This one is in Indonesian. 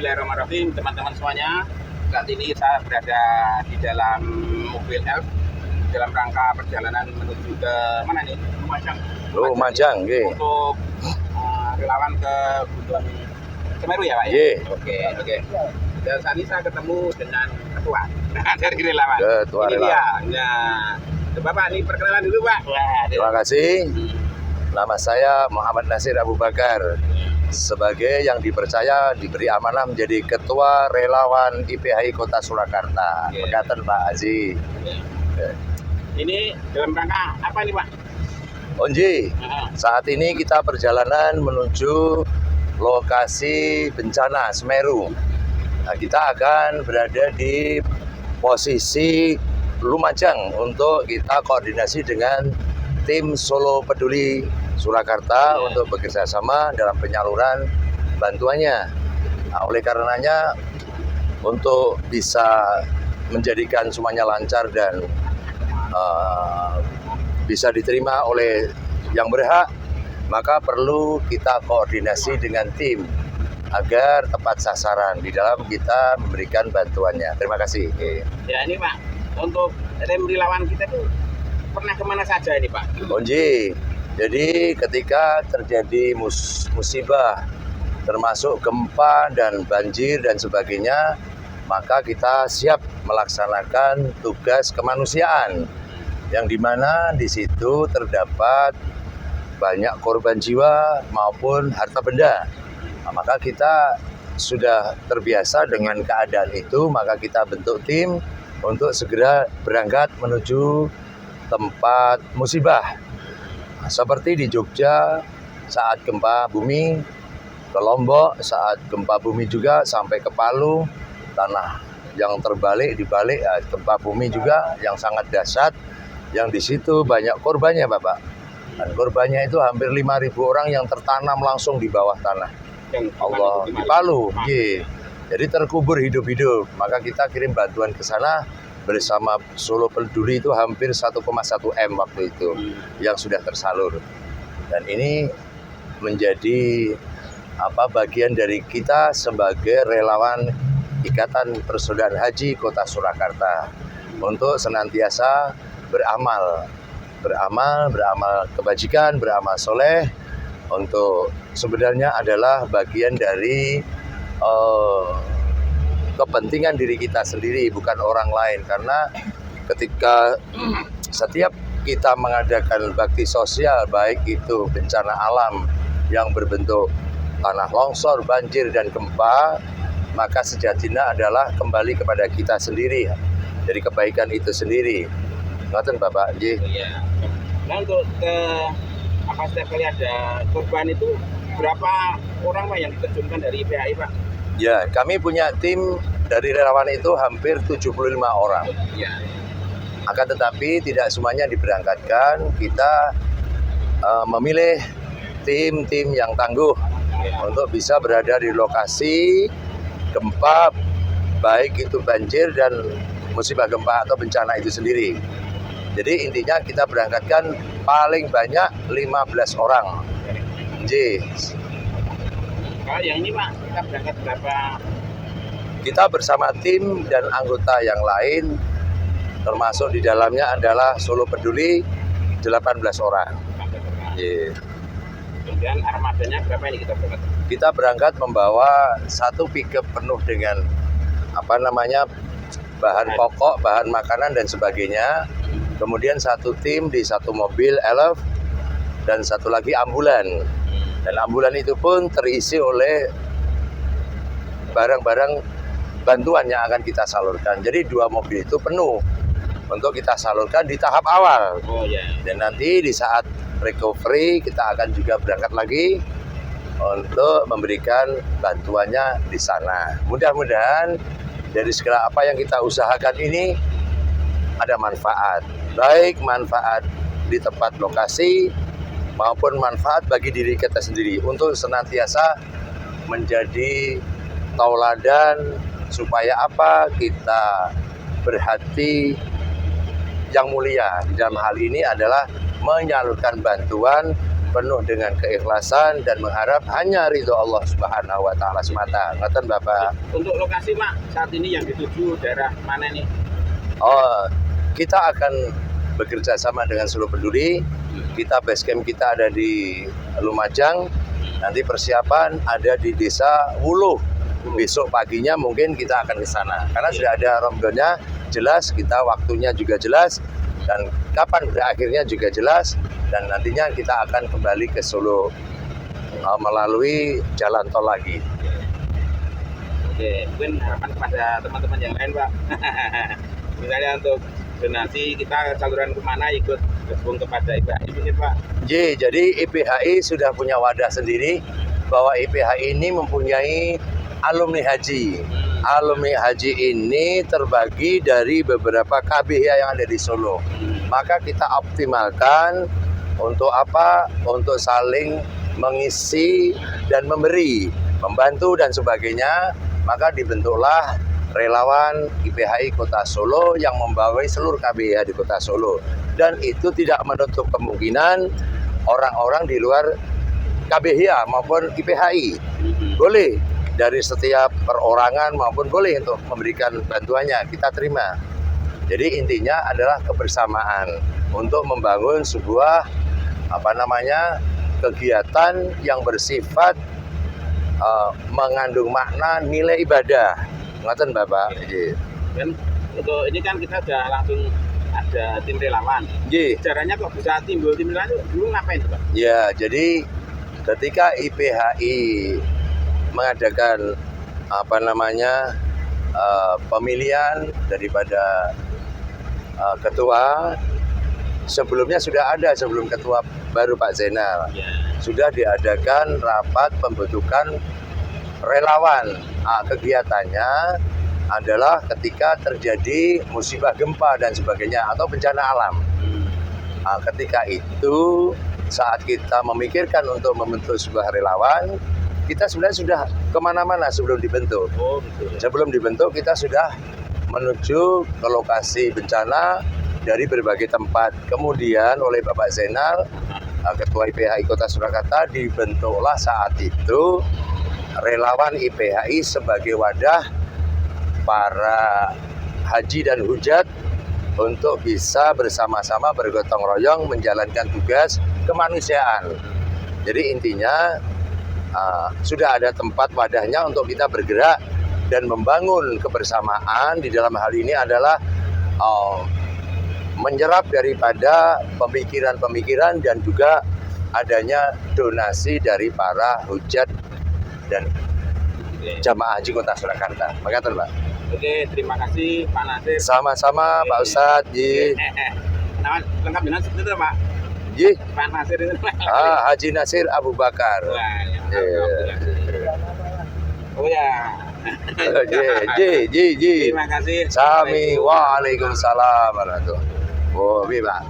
Bismillahirrahmanirrahim, teman-teman semuanya. Saat ini saya berada di dalam mobil Elf dalam rangka perjalanan menuju ke mana nih? Lumajang. Lumajang, nggih. Untuk relawan ke Gunung Semeru ya, Pak? Nggih. Oke. Dan saat ini saya ketemu dengan ketua dari relawan. Ketua ini relawan. dia. Nah, Bapak ini perkenalan dulu, Pak. Terima kasih. Nama saya Muhammad Nasir Abu Bakar. Sebagai yang dipercaya diberi amanah menjadi Ketua Relawan IPHI Kota Surakarta. Pekatan Pak Haji. Ini dalam rangka apa nih, Pak? Onji, saat ini kita perjalanan menuju lokasi bencana Semeru. Nah, kita akan berada di posisi Lumajang untuk kita koordinasi dengan tim Solo Peduli Surakarta untuk bekerja sama dalam penyaluran bantuannya. Nah, oleh karenanya untuk bisa menjadikan semuanya lancar dan bisa diterima oleh yang berhak, maka perlu kita koordinasi dengan tim agar tepat sasaran di dalam kita memberikan bantuannya. Terima kasih. Ya ini Pak, untuk tim relawan kita tuh pernah kemana saja ini Pak? Onji, jadi ketika terjadi musibah termasuk gempa dan banjir dan sebagainya, maka kita siap melaksanakan tugas kemanusiaan yang dimana di situ terdapat banyak korban jiwa maupun harta benda. Nah, maka kita sudah terbiasa dengan keadaan itu, maka kita bentuk tim untuk segera berangkat menuju tempat musibah. Nah, seperti di Jogja saat gempa bumi, ke Lombok saat gempa bumi juga, sampai ke Palu, tanah yang terbalik dibalik, ya, gempa bumi juga yang sangat dahsyat, yang di situ banyak korbannya Bapak. Dan korbannya itu hampir 5.000 orang yang tertanam langsung di bawah tanah. Allah, di Palu. Jadi terkubur hidup-hidup. Maka kita kirim bantuan ke sana bersama Solo Peduli itu hampir 1,1 M waktu itu yang sudah tersalur. Dan ini menjadi bagian dari kita sebagai relawan Ikatan Persaudaraan Haji Kota Surakarta untuk senantiasa beramal kebajikan, beramal soleh, untuk sebenarnya adalah bagian dari kepentingan diri kita sendiri, bukan orang lain. Karena ketika setiap kita mengadakan bakti sosial, baik itu bencana alam yang berbentuk tanah longsor, banjir, dan gempa, maka sejatinya adalah kembali kepada kita sendiri, dari kebaikan itu sendiri. Ngaten Bapak, Iya. Nah untuk setiap kali ada korban itu berapa orang Pak yang diterjunkan dari IPHI Pak? Ya, kami punya tim dari relawan itu hampir 75 orang. Ya. Akan tetapi tidak semuanya diberangkatkan. Kita memilih tim-tim yang tangguh untuk bisa berada di lokasi gempa, baik itu banjir dan musibah gempa atau bencana itu sendiri. Jadi intinya kita berangkatkan paling banyak 15 orang. Kalau yang ini Pak, kita berangkat berapa? Kita bersama tim dan anggota yang lain, termasuk di dalamnya adalah Solo Peduli 18 orang. Kemudian armadanya berapa ini kita berangkat? Kita berangkat membawa satu pickup penuh dengan bahan pokok, bahan makanan dan sebagainya. Kemudian satu tim di satu mobil Elf dan satu lagi ambulan. Dan ambulan itu pun terisi oleh barang-barang bantuan yang akan kita salurkan. Jadi 2 mobil itu penuh untuk kita salurkan di tahap awal. Dan nanti di saat recovery kita akan juga berangkat lagi untuk memberikan bantuannya di sana. Mudah-mudahan dari segala apa yang kita usahakan ini ada manfaat. Baik manfaat di tempat lokasi maupun manfaat bagi diri kita sendiri untuk senantiasa menjadi tauladan supaya kita berhati yang mulia. Dalam hal ini adalah menyalurkan bantuan penuh dengan keikhlasan dan mengharap hanya ridho Allah Subhanahu wa taala semata. Ngoten Bapak. Untuk lokasi Pak saat ini yang dituju daerah mana nih? Oh, kita akan bekerja sama dengan Solo Peduli. Kita base camp kita ada di Lumajang. Nanti persiapan ada di Desa Wuluh. Besok paginya mungkin kita akan ke sana. Karena sudah ada rombongannya jelas, kita waktunya juga jelas, dan kapan berakhirnya juga jelas. Dan nantinya kita akan kembali ke Solo melalui jalan tol lagi. Oke, mungkin harapan kepada teman-teman yang lain Pak. Misalnya untuk donasi kita saluran kemana ikut gabung kepada IPHI mungkin Pak. Jadi IPHI sudah punya wadah sendiri bahwa IPHI ini mempunyai alumni haji. Alumni haji ini terbagi dari beberapa KBH yang ada di Solo. Maka kita optimalkan untuk apa? Untuk saling mengisi dan memberi, membantu dan sebagainya. Maka dibentuklah relawan IPHI Kota Solo yang membawai seluruh KBH di Kota Solo. Dan itu tidak menutup kemungkinan orang-orang di luar KBH maupun IPHI. Boleh dari setiap perorangan maupun boleh untuk memberikan bantuannya, kita terima. Jadi intinya adalah kebersamaan untuk membangun sebuah kegiatan yang bersifat mengandung makna nilai ibadah. Ngoten Bapak. Dan untuk ini kan kita sudah langsung ada tim relawan. Caranya kok bisa timbul tim relawan dulu ngapain Pak? Ya, jadi ketika IPHI mengadakan pemilihan daripada ketua, sebelumnya sudah ada sebelum ketua baru Pak Zainal. Sudah diadakan rapat pembentukan relawan. Kegiatannya adalah ketika terjadi musibah gempa dan sebagainya atau bencana alam. Ketika itu saat kita memikirkan untuk membentuk sebuah relawan, kita sebenarnya sudah kemana-mana sebelum dibentuk. Sebelum dibentuk kita sudah menuju ke lokasi bencana dari berbagai tempat. Kemudian oleh Bapak Zainal, Ketua IPHI Kota Surakarta, dibentuklah saat itu relawan IPHI sebagai wadah para haji dan hujat untuk bisa bersama-sama bergotong royong menjalankan tugas kemanusiaan. Jadi intinya sudah ada tempat wadahnya untuk kita bergerak dan membangun kebersamaan. Di dalam hal ini adalah menyerap daripada pemikiran-pemikiran dan juga adanya donasi dari para hujat dan jamaah haji Kota Surakarta. Makasih Pak. Oke, terima kasih Pak Nasir. Sama-sama Pak Ustadz. Nama lengkap dengan itu Pak. Pak Nasir itu. Haji Nasir Abu Bakar. Oh ya. Terima kasih. Sami. Waalaikumsalam warahmatullahi wabarakatuh. Oh, Pak.